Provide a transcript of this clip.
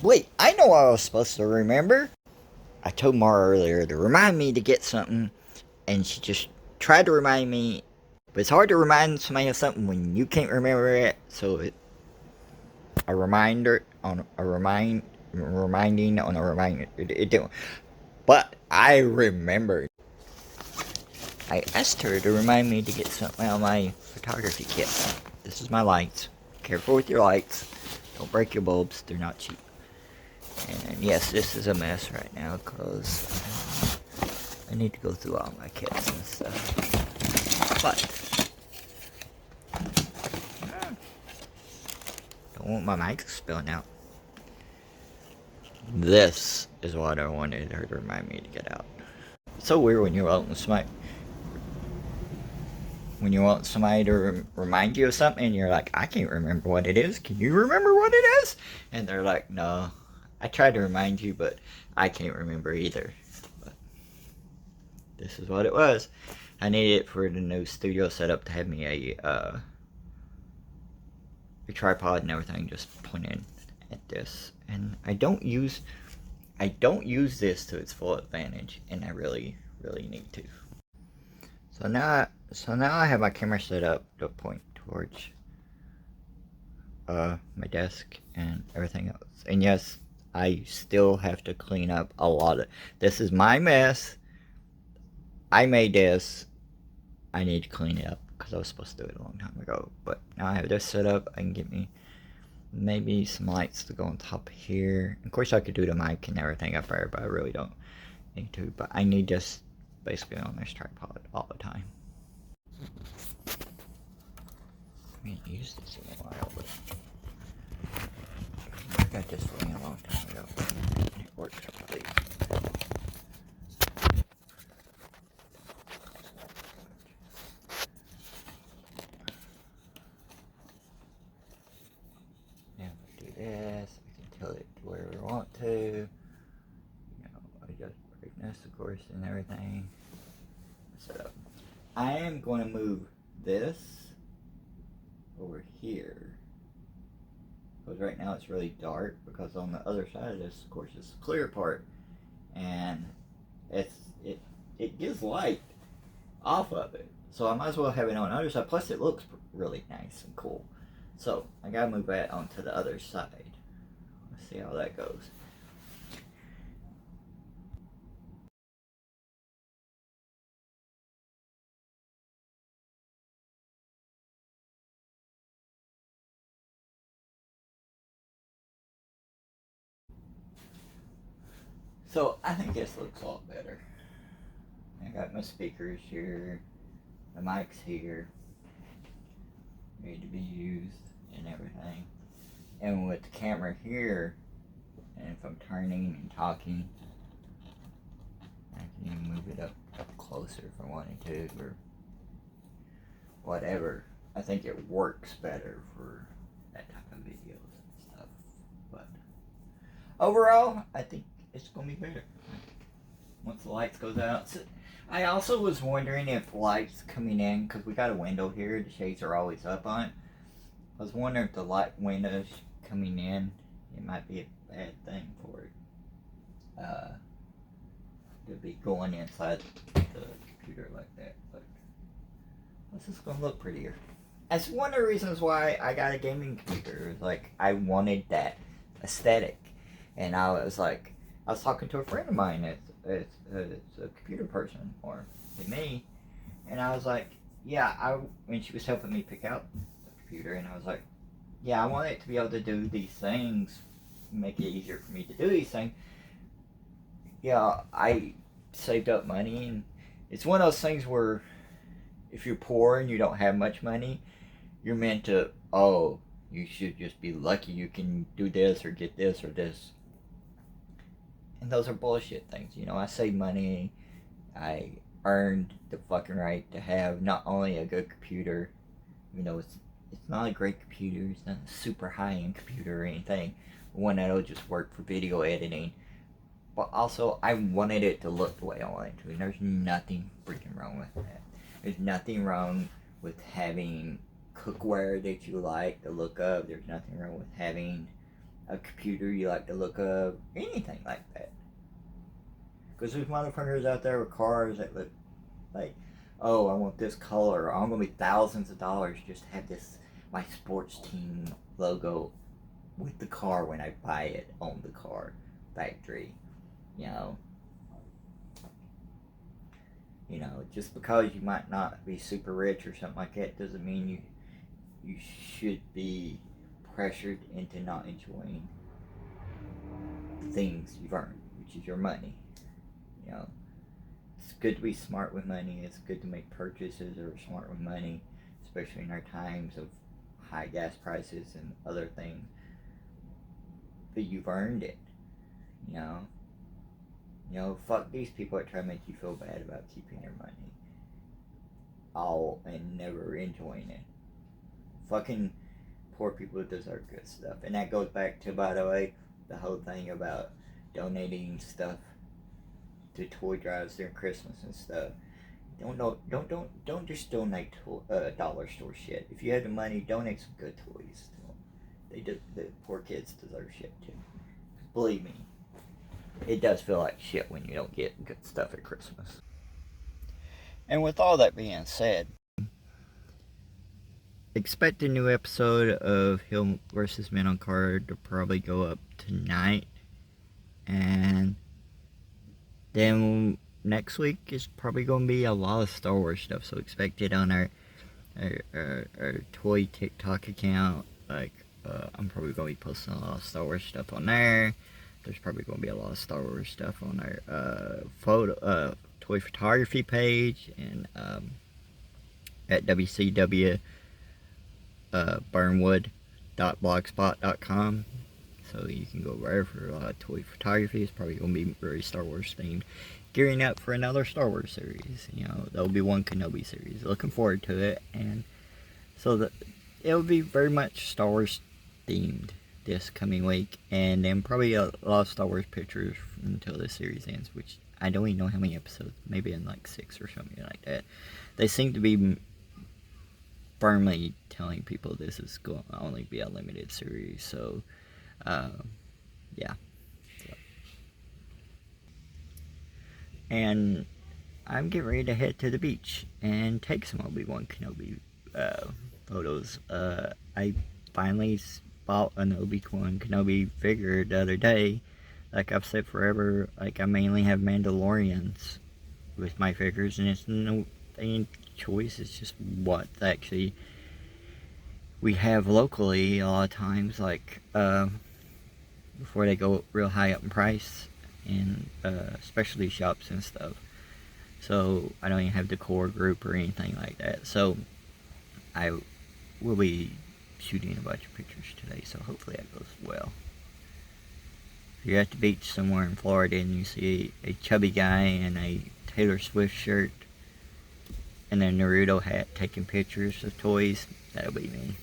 Wait, I know what I was supposed to remember. I told Mara earlier to remind me to get something, and she just tried to remind me. But it's hard to remind somebody of something when you can't remember it. So a reminder on a reminding on a reminder. It didn't. But I remembered. I asked her to remind me to get something out of my photography kit. This is my lights. Careful with your lights. Don't break your bulbs. They're not cheap. And yes, this is a mess right now because I need to go through all my kits and stuff. But don't want my mic spilling out. This is what I wanted her to remind me to get out. It's so weird when you're out in somebody to remind you of something and you're like, I can't remember what it is. Can you remember what it is? And they're like, no. I tried to remind you, but I can't remember either. But this is what it was. I needed it for the new studio setup to have me a tripod and everything just pointed at this. And I don't use this to its full advantage, and I really need to. So now I have my camera set up to point towards my desk and everything else. And yes, I still have to clean up a lot of this. Is my mess. I made this. I need to clean it up because I was supposed to do it a long time ago. But now I have this set up. I can get me maybe some lights to go on top here. Of course, I could do the mic and everything up there, but I really don't need to. But I need this basically on this tripod all the time. I haven't used this in a while, but I got this for me a long time ago. It works really. Now if I do this, I can tilt it to where we want to. You know, adjust brightness, of course, and everything. Set up. I am going to move this over here. Because right now it's really dark, because on the other side of this, of course, is the clear part, and it gives light off of it. So I might as well have it on the other side. Plus, it looks really nice and cool. So I gotta move that onto the other side. Let's see how that goes. So I think this looks a lot better. I got my speakers here, the mic's here, ready to be used and everything. And with the camera here, and if I'm turning and talking, I can even move it up closer if I wanted to, or whatever. I think it works better for that type of videos and stuff. But overall, I think it's going to be better once the lights goes out. So I also was wondering if lights coming in, because we got a window here, the shades are always up on it. I was wondering if the light windows coming in, it might be a bad thing for it to be going inside the computer like that. But this is going to look prettier. That's one of the reasons why I got a gaming computer. It was like, I wanted that aesthetic. And I was talking to a friend of mine that's a computer person, or than me, and I was like, yeah, when she was helping me pick out the computer, and I was like, yeah, I want it to be able to do these things, make it easier for me to do these things. Yeah, I saved up money, and it's one of those things where if you're poor and you don't have much money, you're meant to, oh, you should just be lucky you can do this or get this or this. And those are bullshit things, you know. I saved money, I earned the fucking right to have not only a good computer, you know, it's not a great computer, it's not a super high-end computer or anything, one that'll just work for video editing, but also I wanted it to look the way I wanted it to, and there's nothing freaking wrong with that. There's nothing wrong with having cookware that you like to look up. There's nothing wrong with having a computer you like to look up, anything like that. Because there's motherfuckers out there with cars that look like, oh, I want this color. I'm gonna be thousands of dollars just to have this my sports team logo with the car when I buy it on the car factory. You know, just because you might not be super rich or something like that doesn't mean you should be pressured into not enjoying the things you've earned, which is your money. You know, it's good to be smart with money. It's good to make purchases or smart with money, especially in our times of high gas prices and other things. But you've earned it. You know, fuck these people that try to make you feel bad about keeping your money all and never enjoying it. Fucking poor people deserve good stuff, and that goes back to, by the way, the whole thing about donating stuff to toy drives during Christmas and stuff. Don't just donate to dollar store shit. If you have the money, donate some good toys to them. The poor kids deserve shit too. Believe me, it does feel like shit when you don't get good stuff at Christmas. And with all that being said, expect a new episode of Hill vs. Men on Card to probably go up tonight. And then next week is probably going to be a lot of Star Wars stuff. So expect it on our toy TikTok account. Like, I'm probably going to be posting a lot of Star Wars stuff on there. There's probably going to be a lot of Star Wars stuff on our toy photography page and at WCW burnwood.blogspot.com. So you can go there for a lot of toy photography. It's probably going to be very Star Wars themed. Gearing up for another Star Wars series. There'll be one Kenobi series. Looking forward to it. And so it'll be very much Star Wars themed this coming week. And then probably a lot of Star Wars pictures until the series ends, which I don't even know how many episodes. Maybe in like 6 or something like that. They seem to be firmly telling people this is going to only be a limited series. So, yeah. So. And I'm getting ready to head to the beach and take some Obi-Wan Kenobi photos. I finally bought an Obi-Wan Kenobi figure the other day. Like I've said forever, like I mainly have Mandalorians with my figures, and it's no choice. It's just what actually we have locally a lot of times, like before they go real high up in price in specialty shops and stuff. So I don't even have the core group or anything like that. So I will be shooting a bunch of pictures today, so hopefully that goes well. If you're at the beach somewhere in Florida and you see a chubby guy in a Taylor Swift shirt and a Naruto hat taking pictures of toys, that'll be me.